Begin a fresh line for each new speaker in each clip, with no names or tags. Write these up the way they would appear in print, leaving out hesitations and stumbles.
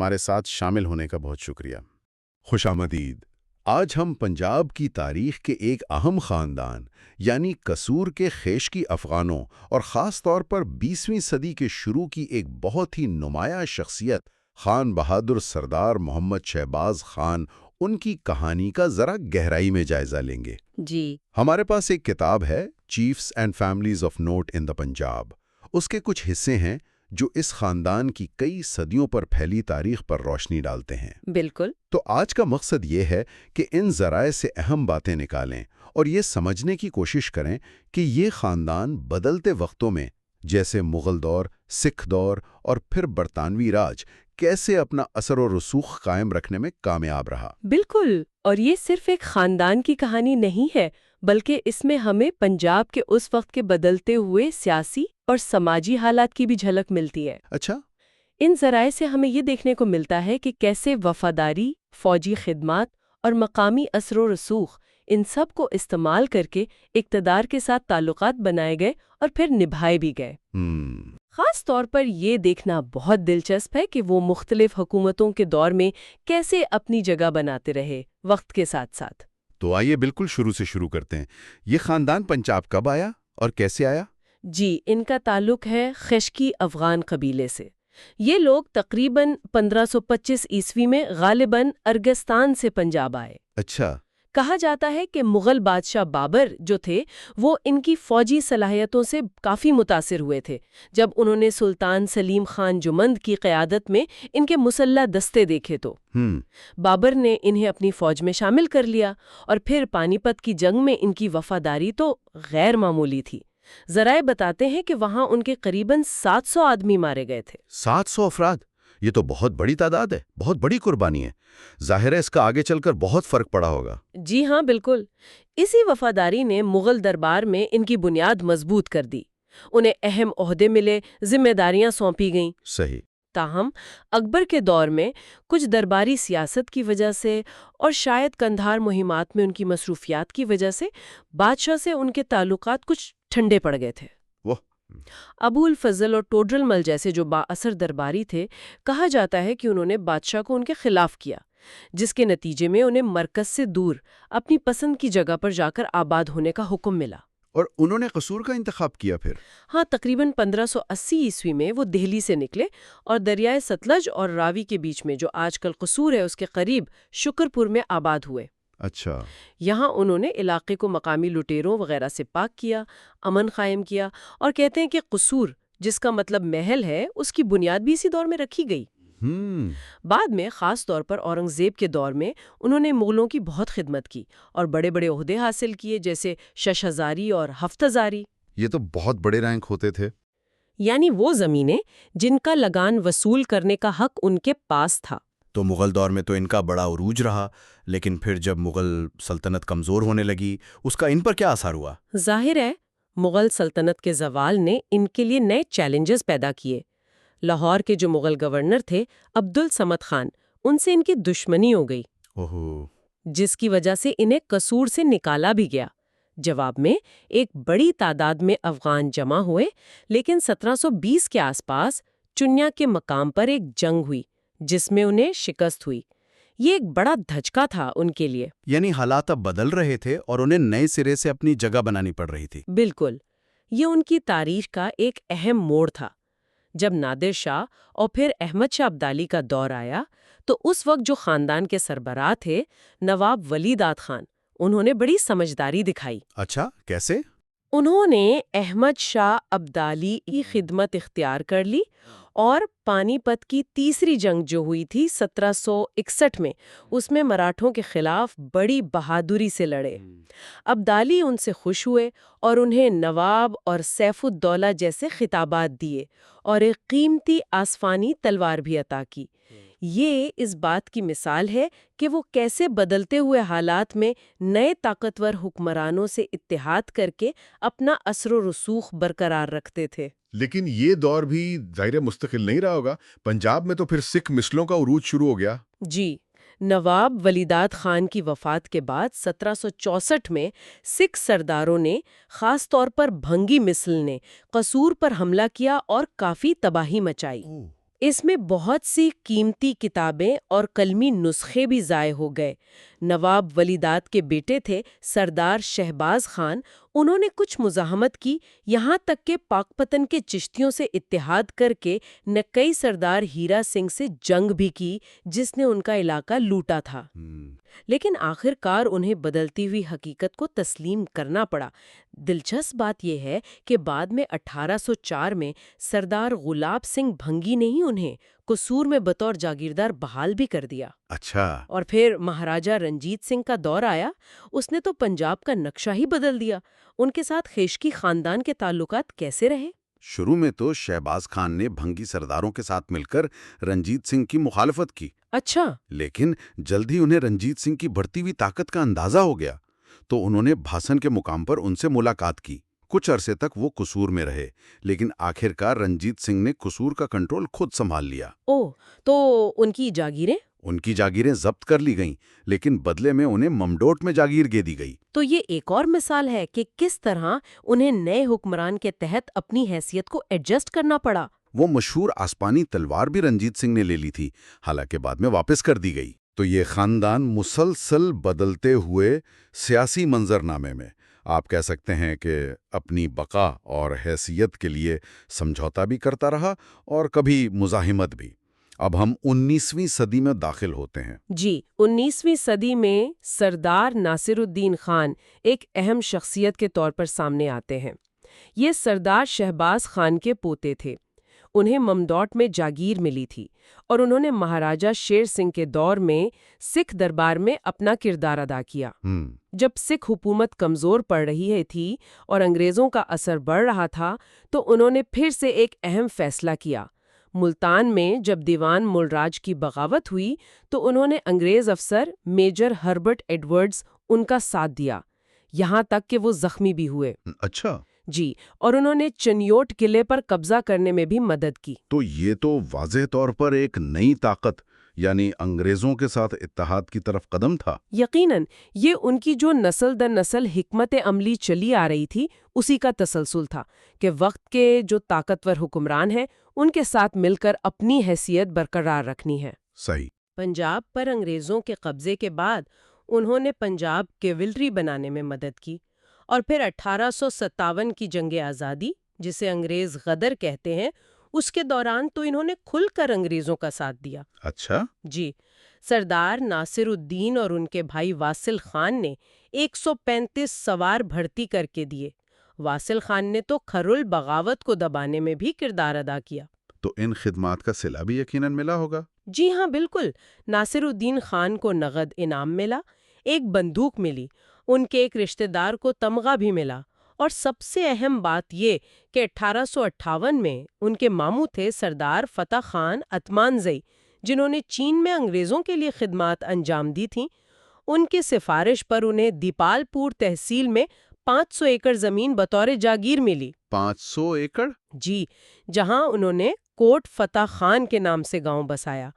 ہمارے ساتھ شامل ہونے کا بہت شکریہ۔
خوش آمدید۔ آج ہم پنجاب کی تاریخ کے ایک اہم خاندان یعنی قصور کے خیشکی افغانوں اور خاص طور پر 20ویں صدی کے شروع کی ایک بہت ہی نمایاں شخصیت خان بہادر سردار محمد شہباز خان ان کی کہانی کا ذرا گہرائی میں جائزہ لیں گے۔
جی۔
ہمارے پاس ایک کتاب ہے chiefs and families of note in the Punjab. اس کے کچھ حصے ہیں جو اس خاندان کی کئی صدیوں پر پھیلی تاریخ پر روشنی ڈالتے ہیں۔
بالکل۔
تو آج کا مقصد یہ ہے کہ ان ذرائع سے اہم باتیں نکالیں اور یہ سمجھنے کی کوشش کریں کہ یہ خاندان بدلتے وقتوں میں جیسے مغل دور، سکھ دور اور پھر برطانوی راج کیسے اپنا اثر و رسوخ قائم رکھنے میں کامیاب رہا۔
بالکل، اور یہ صرف ایک خاندان کی کہانی نہیں ہے بلکہ اس میں ہمیں پنجاب کے اس وقت کے بدلتے ہوئے سیاسی اور سماجی حالات کی بھی جھلک ملتی ہے۔
اچھا۔
ان ذرائع سے ہمیں یہ دیکھنے کو ملتا ہے کہ کیسے وفاداری، فوجی خدمات اور مقامی اثر و رسوخ ان سب کو استعمال کر کے اقتدار کے ساتھ تعلقات بنائے گئے اور پھر نبھائے بھی گئے۔ خاص طور پر یہ دیکھنا بہت دلچسپ ہے کہ وہ مختلف حکومتوں کے دور میں کیسے اپنی جگہ بناتے رہے وقت کے ساتھ ساتھ۔
تو آئیے بالکل شروع سے شروع کرتے ہیں۔ یہ خاندان پنجاب کب آیا اور کیسے آیا؟
جی، ان کا تعلق ہے خیشکی افغان قبیلے سے۔ یہ لوگ تقریباً 1525 عیسوی میں غالباً ارغستان سے پنجاب آئے۔
اچھا۔
کہا جاتا ہے کہ مغل بادشاہ بابر جو تھے وہ ان کی فوجی صلاحیتوں سے کافی متاثر ہوئے تھے جب انہوں نے سلطان سلیم خان جمند کی قیادت میں ان کے مسلح دستے دیکھے تو بابر نے انہیں اپنی فوج میں شامل کر لیا، اور پھر پانی پت کی جنگ میں ان کی وفاداری تو غیر معمولی تھی۔ ذرائع بتاتے ہیں کہ وہاں ان کے قریباً 700 آدمی مارے گئے تھے۔
700 افراد؟ یہ تو بہت بڑی تعداد ہے، بہت بڑی قربانی ہے۔ ظاہر ہے اس کا آگے چل کر بہت فرق پڑا ہوگا۔
جی ہاں، بالکل۔ اسی وفاداری نے مغل دربار میں ان کی بنیاد مضبوط کر دی، انہیں اہم عہدے ملے، ذمہ داریاں سونپی گئیں۔
صحیح۔
تاہم اکبر کے دور میں کچھ درباری سیاست کی وجہ سے اور شاید قندھار مہمات میں ان کی مصروفیات کی وجہ سے بادشاہ سے ان کے تعلقات کچھ ٹھنڈے پڑ گئے تھے۔ ابو الفضل اور ٹوڈرل مل جیسے جو با اثر درباری تھے، کہا جاتا ہے کہ انہوں نے بادشاہ کو ان کے خلاف کیا، جس کے نتیجے میں انہیں مرکز سے دور اپنی پسند کی جگہ پر جا کر آباد ہونے کا حکم ملا۔
اور انہوں نے قصور کا انتخاب کیا پھر؟
ہاں، تقریباً 1580 عیسوی میں وہ دہلی سے نکلے اور دریائے ستلج اور راوی کے بیچ میں جو آج کل قصور ہے اس کے قریب شکرپور میں آباد ہوئے۔
اچھا۔
یہاں انہوں نے علاقے کو مقامی لٹیروں وغیرہ سے پاک کیا، امن قائم کیا، اور کہتے ہیں کہ قصور جس کا مطلب محل ہے اس کی بنیاد بھی اسی دور میں رکھی گئی۔ بعد میں خاص طور پر اورنگزیب کے دور میں انہوں نے مغلوں کی بہت خدمت کی اور بڑے بڑے عہدے حاصل کیے جیسے شش ہزاری اور ہفت ہزاری۔
یہ تو بہت بڑے رینک ہوتے تھے۔
یعنی وہ زمینیں جن کا لگان وصول کرنے کا حق ان کے پاس تھا۔
تو مغل دور میں تو ان کا بڑا عروج رہا، لیکن پھر جب مغل سلطنت کمزور ہونے لگی اس کا ان پر کیا اثر ہوا؟
ظاہر ہے مغل سلطنت کے زوال نے ان کے لیے نئے چیلنجز پیدا کیے۔ لاہور کے جو مغل گورنر تھے عبد الصمد خان، ان سے ان کی دشمنی ہو گئی، جس کی وجہ سے انہیں قصور سے نکالا بھی گیا۔ جواب میں ایک بڑی تعداد میں افغان جمع ہوئے، لیکن 1720 کے آس پاس چنیا کے مقام پر ایک جنگ ہوئی جس میں انہیں شکست ہوئی۔ یہ ایک بڑا دھچکا تھا ان کے لیے۔
یعنی حالات اب بدل رہے تھے اور انہیں نئے سرے سے اپنی جگہ بنانی پڑ رہی تھی۔
بالکل، یہ ان کی تاریخ کا ایک اہم موڑ تھا۔ جب نادر شاہ اور پھر احمد شاہ ابدالی کا دور آیا تو اس وقت جو خاندان کے سربراہ تھے نواب ولی داد خان، انہوں نے بڑی سمجھداری دکھائی۔
اچھا، کیسے؟
انہوں نے احمد شاہ ابدالی کی خدمت اختیار کر لی اور پانی پت کی تیسری جنگ جو ہوئی تھی 1761 میں، اس میں مراٹھوں کے خلاف بڑی بہادری سے لڑے۔ ابدالی ان سے خوش ہوئے اور انہیں نواب اور سیف الدولہ جیسے خطابات دیے اور ایک قیمتی آسفانی تلوار بھی عطا کی۔ یہ اس بات کی مثال ہے کہ وہ کیسے بدلتے ہوئے حالات میں نئے طاقتور حکمرانوں سے اتحاد کر کے اپنا اثر و رسوخ برقرار رکھتے تھے۔
لیکن یہ دور بھی ظاہر مستقل نہیں رہا ہوگا۔ پنجاب میں تو پھر سکھ مسلوں کا عروج شروع ہو گیا۔
جی، نواب ولی داد خان کی وفات کے بعد 1764 میں سکھ سرداروں نے، خاص طور پر بھنگی مثل نے، قصور پر حملہ کیا اور کافی تباہی مچائی۔ اس میں بہت سی قیمتی کتابیں اور قلمی نسخے بھی ضائع ہو گئے۔ نواب ولیداد کے بیٹے تھے سردار شہباز خان، انہوں نے کچھ مزاحمت کی، یہاں تک کہ پاک پتن کے چشتیوں سے اتحاد کر کے نکئی سردار ہیرا سنگھ سے جنگ بھی کی، جس نے ان کا علاقہ لوٹا تھا۔ لیکن آخر کار انہیں بدلتی ہوئی حقیقت کو تسلیم کرنا پڑا۔ دلچسپ بات یہ ہے کہ بعد میں 1804 میں سردار غلاب سنگھ بھنگی نے ہی انہیں قصور میں بطور جاگیردار بحال بھی کر دیا۔
اچھا،
اور پھر مہاراجہ رنجیت سنگھ کا دور آیا، اس نے تو پنجاب کا نقشہ ہی بدل دیا۔ ان کے ساتھ خیشکی خاندان کے تعلقات کیسے رہے؟
شروع میں تو شہباز خان نے بھنگی سرداروں کے ساتھ مل کر رنجیت سنگھ کی مخالفت کی،
اچھا،
لیکن جلد ہی انہیں رنجیت سنگھ کی بڑھتی ہوئی طاقت کا اندازہ ہو گیا، تو انہوں نے بھاسن کے مقام پر ان سے ملاقات کی۔ کچھ عرصے تک وہ قصور میں رہے، لیکن آخرکار رنجیت سنگھ نے قصور کا کنٹرول خود سنبھال لیا۔
تو ان کی جاگیریں؟
ان کی جاگیریں ضبط کر لی گئیں، لیکن بدلے میں انہیں ممڈوٹ میں جاگیر دے دی گئی۔
تو یہ ایک اور مثال ہے کہ کس طرح انہیں نئے حکمران کے تحت اپنی حیثیت کو ایڈجسٹ کرنا پڑا۔
وہ مشہور آسپانی تلوار بھی رنجیت سنگھ نے لے لی تھی، حالانکہ بعد میں واپس کر دی گئی۔ تو یہ خاندان مسلسل بدلتے ہوئے سیاسی منظرنامے میں آپ کہہ سکتے ہیں کہ اپنی بقا اور حیثیت کے لیے سمجھوتا بھی کرتا رہا اور کبھی مزاحمت بھی۔ اب ہم 19ویں صدی میں داخل ہوتے ہیں۔
جی، 19ویں صدی میں سردار ناصر الدین خان ایک اہم شخصیت کے طور پر سامنے آتے ہیں۔ یہ سردار شہباز خان کے پوتے تھے۔ انہیں ممڈوٹ میں جاگیر ملی تھی اور انہوں نے مہاراجہ شیر سنگھ کے دور میں سکھ دربار میں اپنا کردار ادا کیا۔ جب سکھ حکومت کمزور پڑ رہی تھی اور انگریزوں کا اثر بڑھ رہا تھا، تو انہوں نے پھر سے ایک اہم فیصلہ کیا۔ ملتان میں جب دیوان ملراج کی بغاوت ہوئی تو انہوں نے انگریز افسر میجر ہربرٹ ایڈورڈز ان کا ساتھ دیا، یہاں تک کہ وہ زخمی بھی ہوئے۔
اچھا،
جی، اور انہوں نے چنیوٹ قلعے پر قبضہ کرنے میں بھی مدد کی۔
تو یہ تو واضح طور پر ایک نئی طاقت یعنی انگریزوں کے ساتھ اتحاد کی طرف قدم تھا۔
یقیناً یہ ان کی جو نسل در نسل حکمت عملی چلی آ رہی تھی اسی کا تسلسل تھا کہ وقت کے جو طاقتور حکمران ہیں ان کے ساتھ مل کر اپنی حیثیت برقرار رکھنی ہے۔
صحیح۔
پنجاب پر انگریزوں کے قبضے کے بعد انہوں نے پنجاب کیولری بنانے میں مدد کی، اور پھر 1857 کی جنگ آزادی، جسے انگریز غدر کہتے ہیں، اس کے دوران تو انہوں نے کھل کر انگریزوں کا ساتھ دیا۔
اچھا،
جی، سردار ناصر الدین اور ان کے بھائی واصل خان نے 135 سوار بھرتی کر کے دیے۔ واصل خان نے تو کھرل بغاوت کو دبانے میں بھی کردار ادا کیا۔
تو ان خدمات کا صلہ بھی یقیناً ملا ہوگا۔
جی ہاں، بالکل۔ ناصر الدین خان کو نقد انعام ملا، ایک بندوق ملی، ان کے ایک رشتہ دار کو تمغہ بھی ملا، اور سب سے اہم بات یہ کہ 1858 میں ان کے ماموں تھے سردار فتح خان اتمانزئی، جنہوں نے چین میں انگریزوں کے لیے خدمات انجام دی تھیں۔ ان کی سفارش پر انہیں دیپال پور تحصیل میں 500 ایکڑ زمین بطور جاگیر ملی۔
500 ایکڑ؟
جی، جہاں انہوں نے کوٹ فتح خان کے نام سے گاؤں بسایا۔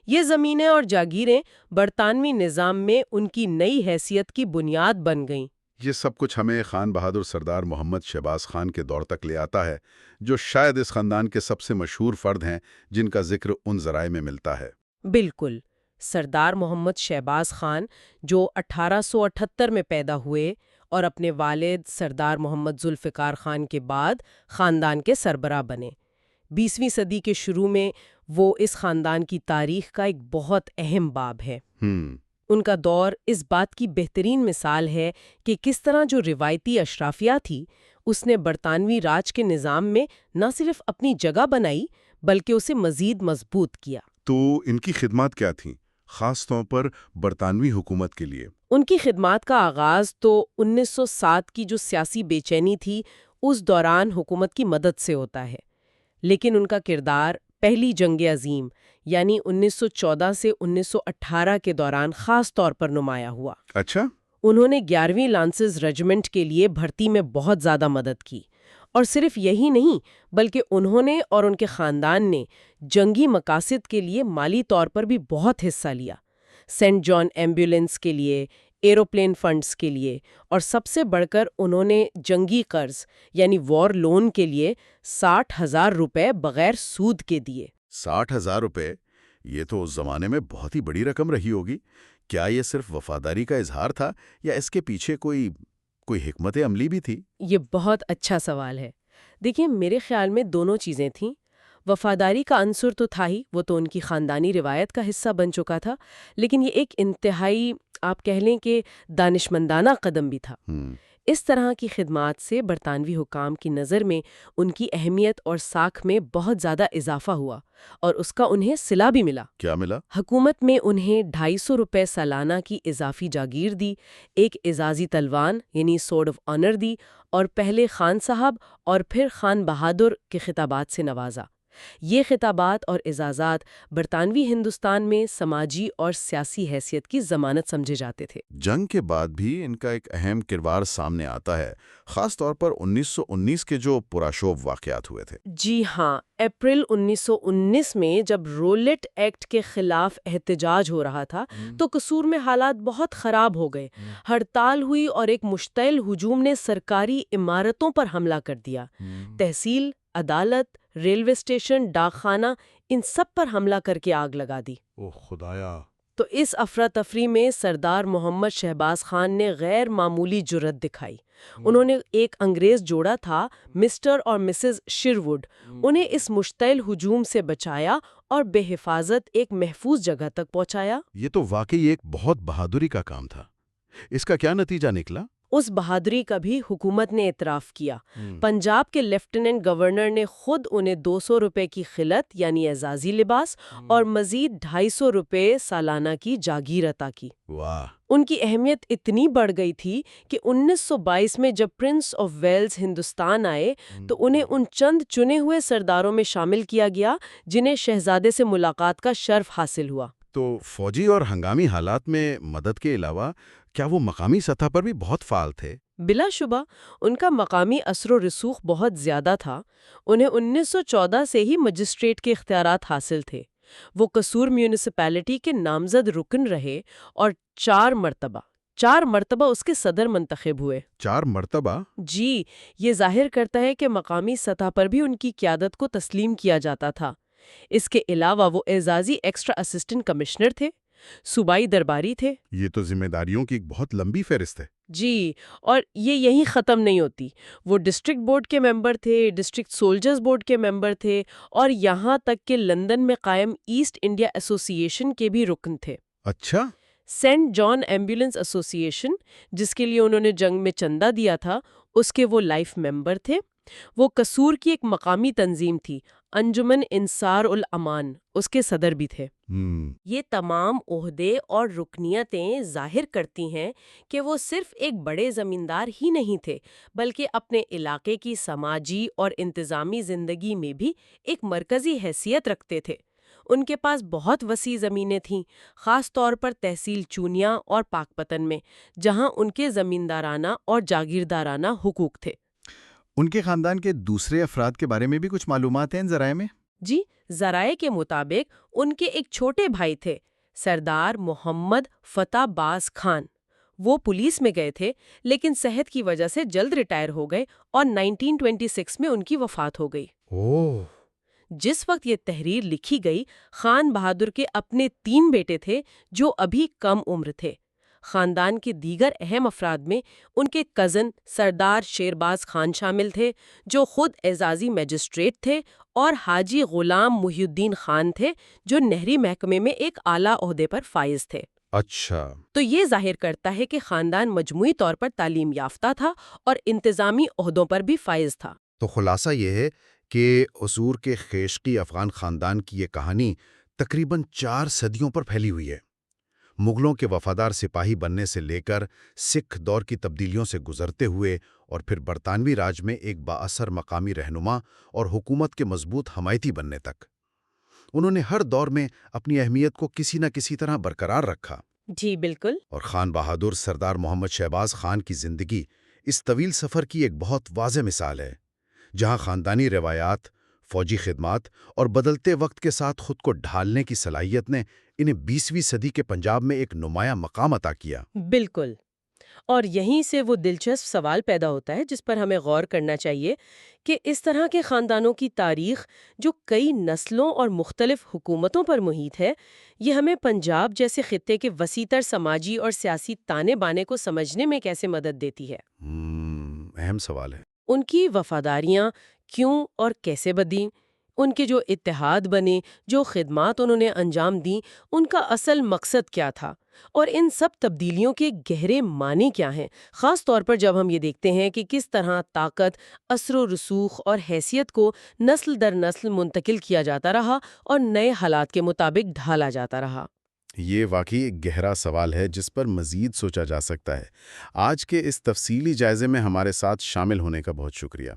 یہ زمینیں اور جاگیریں برطانوی نظام میں ان کی نئی حیثیت کی بنیاد بن گئیں۔
یہ سب کچھ ہمیں خان بہادر سردار محمد شہباز خان کے دور تک لے آتا ہے، جو شاید اس خاندان کے سب سے مشہور فرد ہیں جن کا ذکر ان ذرائع میں ملتا ہے۔
بالکل، سردار محمد شہباز خان جو 1878 میں پیدا ہوئے اور اپنے والد سردار محمد ذوالفقار خان کے بعد خاندان کے سربراہ بنے۔ 20ویں صدی کے شروع میں وہ اس خاندان کی تاریخ کا ایک بہت اہم باب ہے۔ ان کا دور اس بات کی بہترین مثال ہے کہ کس طرح جو روایتی اشرافیہ تھی اس نے برطانوی راج کے نظام میں نہ صرف اپنی جگہ بنائی بلکہ اسے مزید مضبوط کیا۔
تو ان کی خدمات کیا تھیں، خاص طور پر برطانوی حکومت کے لیے؟
ان کی خدمات کا آغاز تو 1907 کی جو سیاسی بے چینی تھی اس دوران حکومت کی مدد سے ہوتا ہے، لیکن ان کا کردار پہلی جنگ عظیم یعنی 1914 سے 1918 کے دوران خاص طور پر نمایاں ہوا۔
اچھا،
انہوں نے 11ویں لانسز ریجیمنٹ کے لیے بھرتی میں بہت زیادہ مدد کی، اور صرف یہی نہیں بلکہ انہوں نے اور ان کے خاندان نے جنگی مقاصد کے لیے مالی طور پر بھی بہت حصہ لیا۔ سینٹ جان ایمبولینس کے لیے، ایروپلین فنڈز کے لیے، اور سب سے بڑھ کر انہوں نے جنگی قرض یعنی وار لون کے لیے 60,000 روپے بغیر سود کے دیے۔
60,000 روپے، یہ تو اس زمانے میں بہت ہی بڑی رقم رہی ہوگی۔ کیا یہ صرف وفاداری کا اظہار تھا یا اس کے پیچھے کوئی حکمت عملی بھی تھی؟
یہ بہت اچھا سوال ہے۔ دیکھیں، میرے خیال میں دونوں چیزیں تھیں۔ وفاداری کا عنصر تو تھا ہی، وہ تو ان کی خاندانی روایت کا حصہ بن چکا تھا، لیکن یہ ایک انتہائی، آپ کہہ لیں کہ دانشمندانہ قدم بھی تھا۔ اس طرح کی خدمات سے برطانوی حکام کی نظر میں ان کی اہمیت اور ساکھ میں بہت زیادہ اضافہ ہوا، اور اس کا انہیں صلہ بھی ملا۔
کیا ملا؟
حکومت میں انہیں 250 روپے سالانہ کی اضافی جاگیر دی، ایک اعزازی تلوان یعنی سورڈ آف آنر دی، اور پہلے خان صاحب اور پھر خان بہادر کے خطابات سے نوازا۔ یہ خطابات اور اعزازات برطانوی ہندوستان میں سماجی اور سیاسی حیثیت کی ضمانت سمجھے جاتے تھے۔
جنگ کے بعد بھی ان کا ایک اہم کردار سامنے آتا ہے، خاص طور پر 1919 کے جو پراشوب واقعات ہوئے تھے۔
جی ہاں، اپریل 1919 میں جب رولٹ ایکٹ کے خلاف احتجاج ہو رہا تھا تو قصور میں حالات بہت خراب ہو گئے۔ ہڑتال ہوئی اور ایک مشتعل ہجوم نے سرکاری عمارتوں پر حملہ کر دیا۔ تحصیل، عدالت، ریلوے اسٹیشن، ڈاک خانہ، ان سب پر حملہ کر کے آگ لگا دی۔
اوہ خدایا!
تو اس افراتفری میں سردار محمد شہباز خان نے غیر معمولی جرأت دکھائی۔ انہوں نے ایک انگریز جوڑا تھا، مسٹر اور مسز شیروڈ، انہیں اس مشتعل ہجوم سے بچایا اور بے حفاظت ایک محفوظ جگہ تک پہنچایا۔
یہ تو واقعی ایک بہت بہادری کا کام تھا۔ اس کا کیا نتیجہ نکلا؟
اس بہادری کا بھی حکومت نے اعتراف کیا۔ پنجاب کے لیفٹیننٹ گورنر نے خود انہیں 200 روپے کی خلعت یعنی اعزازی لباس اور مزید 250 روپے سالانہ کی جاگیر عطا کی۔
واہ!
ان کی اہمیت اتنی بڑھ گئی تھی کہ 1922 میں جب پرنس آف ویلز ہندوستان آئے تو انہیں ان چند چنے ہوئے سرداروں میں شامل کیا گیا جنہیں شہزادے سے ملاقات کا شرف حاصل ہوا۔
تو فوجی اور ہنگامی حالات میں مدد کے علاوہ کیا وہ مقامی سطح پر بھی بہت فعال تھے؟
بلا شبہ ان کا مقامی اثر و رسوخ بہت زیادہ تھا۔ انہیں 1914 سے ہی مجسٹریٹ کے اختیارات حاصل تھے۔ وہ قصور میونسپیلٹی کے نامزد رکن رہے اور 4 مرتبہ اس کے صدر منتخب ہوئے۔
4 مرتبہ؟
جی، یہ ظاہر کرتا ہے کہ مقامی سطح پر بھی ان کی قیادت کو تسلیم کیا جاتا تھا۔ اس کے علاوہ وہ اعزازی ایکسٹرا اسسٹنٹ کمشنر تھے، صوبائی درباری تھے۔
یہ تو ذمہ داریوں کی ایک بہت لمبی فہرست ہے۔
جی، اور یہ یہیں ختم نہیں ہوتی۔ وہ ڈسٹرکٹ بورڈ کے ممبر تھے، ڈسٹرکٹ سولجرز بورڈ کے ممبر تھے، اور یہاں تک کہ لندن میں قائم ایسٹ انڈیا ایسوسی ایشن کے بھی رکن تھے۔
اچھا؟
سینٹ جان ایمبولینس ایسوسی ایشن، جس کے لیے انہوں نے جنگ میں چندہ دیا تھا، اس کے وہ لائف ممبر تھے۔ وہ قصور کی ایک مقامی تنظیم تھی، انجمن انصار الامان، اس کے صدر بھی تھے۔ یہ تمام عہدے اور رکنیتیں ظاہر کرتی ہیں کہ وہ صرف ایک بڑے زمیندار ہی نہیں تھے، بلکہ اپنے علاقے کی سماجی اور انتظامی زندگی میں بھی ایک مرکزی حیثیت رکھتے تھے۔ ان کے پاس بہت وسیع زمینیں تھیں، خاص طور پر تحصیل چونیا اور پاک پتن میں، جہاں ان کے زمیندارانہ اور جاگیردارانہ حقوق تھے۔
ان کے خاندان کے دوسرے افراد کے بارے میں بھی کچھ معلومات ہیں ان ذرائع میں؟
جی، ذرائع کے مطابق ان کے ایک چھوٹے بھائی تھے، سردار محمد فتح باز خان۔ وہ پولیس میں گئے تھے لیکن صحت کی وجہ سے جلد ریٹائر ہو گئے اور 1926 میں ان کی وفات ہو گئی۔
اوہ!
جس وقت یہ تحریر لکھی گئی، خان بہادر کے اپنے 3 بیٹے تھے جو ابھی کم عمر تھے۔ خاندان کے دیگر اہم افراد میں ان کے کزن سردار شیرباز خان شامل تھے، جو خود اعزازی میجسٹریٹ تھے، اور حاجی غلام محی الدین خان تھے، جو نہری محکمے میں ایک اعلیٰ عہدے پر فائز تھے۔
اچھا۔
تو یہ ظاہر کرتا ہے کہ خاندان مجموعی طور پر تعلیم یافتہ تھا اور انتظامی عہدوں پر بھی فائز تھا۔
تو خلاصہ یہ ہے کہ قصور کے خیشقی افغان خاندان کی یہ کہانی تقریباً 4 صدیوں پر پھیلی ہوئی ہے۔ مغلوں کے وفادار سپاہی بننے سے لے کر سکھ دور کی تبدیلیوں سے گزرتے ہوئے اور پھر برطانوی راج میں ایک بااثر مقامی رہنما اور حکومت کے مضبوط حمایتی بننے تک، انہوں نے ہر دور میں اپنی اہمیت کو کسی نہ کسی طرح برقرار رکھا۔
جی بالکل۔
اور خان بہادر سردار محمد شہباز خان کی زندگی اس طویل سفر کی ایک بہت واضح مثال ہے، جہاں خاندانی روایات، فوجی خدمات اور بدلتے وقت کے ساتھ خود کو ڈھالنے کی صلاحیت نے انہیں 20ویں صدی کے پنجاب میں ایک نمایاں مقام عطا کیا۔
بالکل۔ اور یہیں سے وہ دلچسپ سوال پیدا ہوتا ہے جس پر ہمیں غور کرنا چاہیے کہ اس طرح کے خاندانوں کی تاریخ جو کئی نسلوں اور مختلف حکومتوں پر محیط ہے، یہ ہمیں پنجاب جیسے خطے کے وسیع تر سماجی اور سیاسی تانے بانے کو سمجھنے میں کیسے مدد دیتی ہے۔
اہم سوال ہے۔
ان کی وفاداریاں کیوں اور کیسے بدیں، ان کے جو اتحاد بنے، جو خدمات انہوں نے انجام دیں، ان کا اصل مقصد کیا تھا، اور ان سب تبدیلیوں کے گہرے معنی کیا ہیں، خاص طور پر جب ہم یہ دیکھتے ہیں کہ کس طرح طاقت، اثر و رسوخ اور حیثیت کو نسل در نسل منتقل کیا جاتا رہا اور نئے حالات کے مطابق ڈھالا جاتا رہا۔
یہ واقعی ایک گہرا سوال ہے جس پر مزید سوچا جا سکتا ہے۔ آج کے اس تفصیلی جائزے میں ہمارے ساتھ شامل ہونے کا بہت شکریہ۔